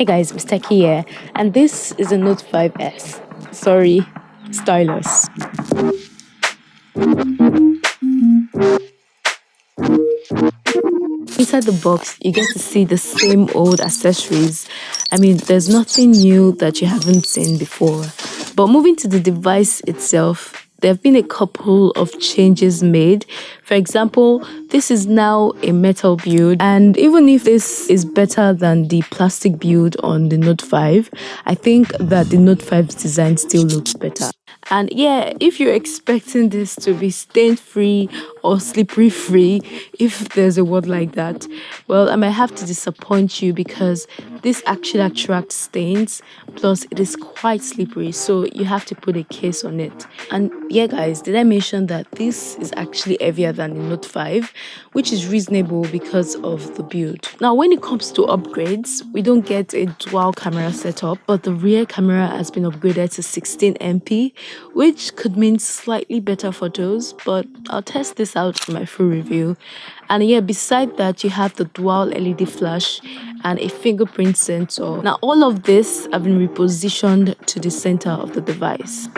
Hey guys, Mr. Kia, and this is a Note 5S. Sorry, Stylus. Inside the box, you get to see the same old accessories. I mean, there's nothing new that you haven't seen before. But moving to the device itself, there have been a couple of changes made. For example, this is now a metal build, and even if this is better than the plastic build on the Note 5, I think that the Note 5's design still looks better. And yeah, if you're expecting this to be stain free or slippery free, if there's a word like that, well, I might have to disappoint you because this actually attracts stains, plus it is quite slippery, so you have to put a case on it. And yeah guys, did I mention that this is actually heavier than the Note 5, which is reasonable because of the build. Now when it comes to upgrades, we don't get a dual camera setup, but the rear camera has been upgraded to 16MP, which could mean slightly better photos, but I'll test this out for my full review. And yeah, beside that, you have the dual LED flash and a fingerprint sensor. Now all of this have been repositioned to the center of the device.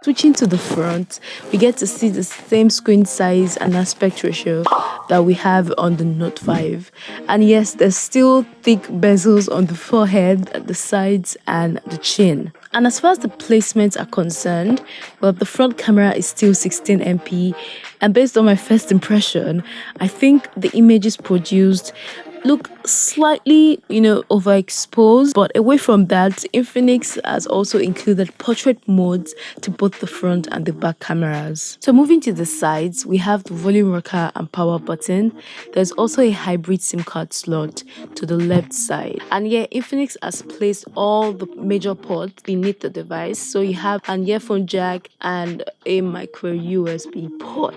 Switching to the front, we get to see the same screen size and aspect ratio that we have on the Note 5. And yes, there's still thick bezels on the forehead, the sides, and the chin. And as far as the placements are concerned, well, the front camera is still 16MP. And based on my first impression, I think the images produced look slightly, overexposed, but away from that, Infinix has also included portrait modes to both the front and the back cameras. So moving to the sides, we have the volume rocker and power button. There's also a hybrid SIM card slot to the left side. And yeah, Infinix has placed all the major ports beneath the device. So you have an earphone jack and a micro USB port.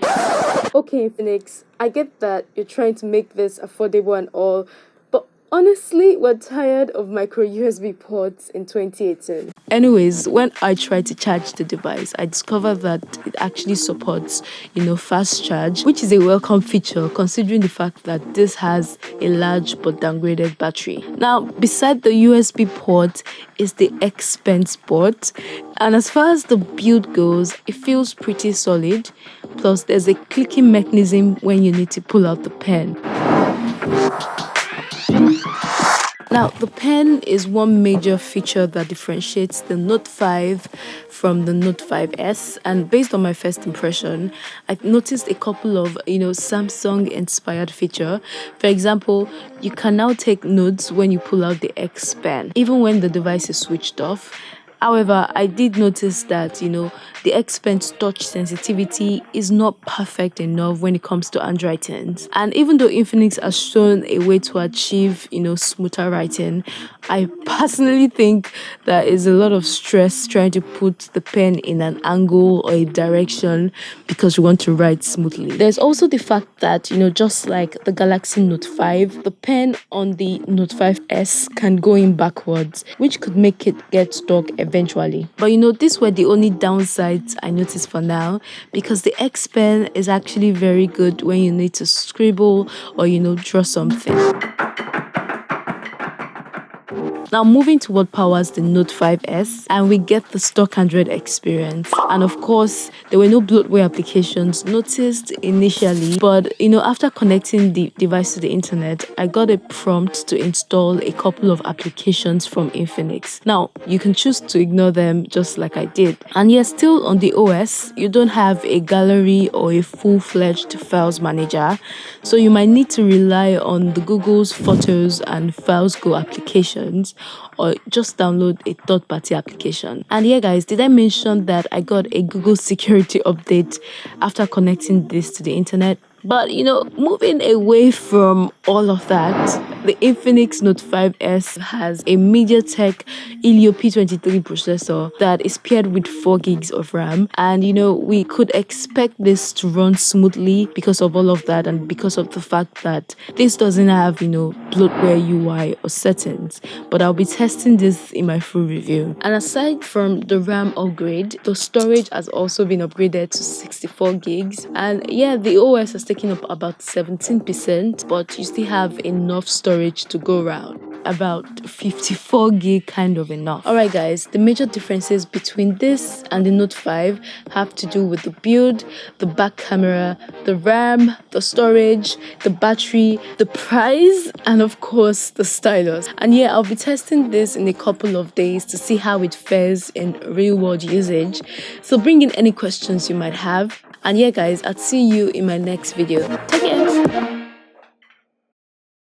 Okay, Infinix, I get that you're trying to make this affordable and all, but honestly, we're tired of micro USB ports in 2018. Anyways, when I tried to charge the device, I discovered that it actually supports, fast charge, which is a welcome feature considering the fact that this has a large but downgraded battery. Now, beside the USB port is the X Pen port, and as far as the build goes, it feels pretty solid. Plus, there's a clicking mechanism when you need to pull out the pen. Now, the pen is one major feature that differentiates the Note 5 from the Note 5S. And based on my first impression, I noticed a couple of, Samsung-inspired feature. For example, you can now take notes when you pull out the X Pen, even when the device is switched off. However, I did notice that, the X Pen's touch sensitivity is not perfect enough when it comes to handwriting. And even though Infinix has shown a way to achieve, smoother writing, I personally think there is a lot of stress trying to put the pen in an angle or a direction because you want to write smoothly. There's also the fact that, just like the Galaxy Note 5, the pen on the Note 5S can go in backwards, which could make it get stuck eventually. But these were the only downsides I noticed for now, because the X Pen is actually very good when you need to scribble or draw something. Now moving to what powers the Note 5S, and we get the stock Android experience. And of course, there were no bloatware applications noticed initially, but after connecting the device to the internet, I got a prompt to install a couple of applications from Infinix. Now, you can choose to ignore them just like I did. And yes, still on the OS, you don't have a gallery or a full-fledged files manager, so you might need to rely on the Google's Photos and Files Go applications, or just download a third-party application. And yeah guys, did I mention that I got a Google security update after connecting this to the internet? But moving away from all of that, the Infinix Note 5S has a MediaTek Helio P23 processor that is paired with 4 gigs of RAM. And we could expect this to run smoothly because of all of that, and because of the fact that this doesn't have, bloatware UI or settings. But I'll be testing this in my full review. And aside from the RAM upgrade, the storage has also been upgraded to 64 gigs. And yeah, the OS has taken up about 17%, but you still have enough storage storage to go round. About 54 gig kind of enough. Alright guys, the major differences between this and the Note 5 have to do with the build, the back camera, the RAM, the storage, the battery, the price, and of course the stylus. And yeah, I'll be testing this in a couple of days to see how it fares in real world usage. So bring in any questions you might have. And yeah guys, I'll see you in my next video. Take care.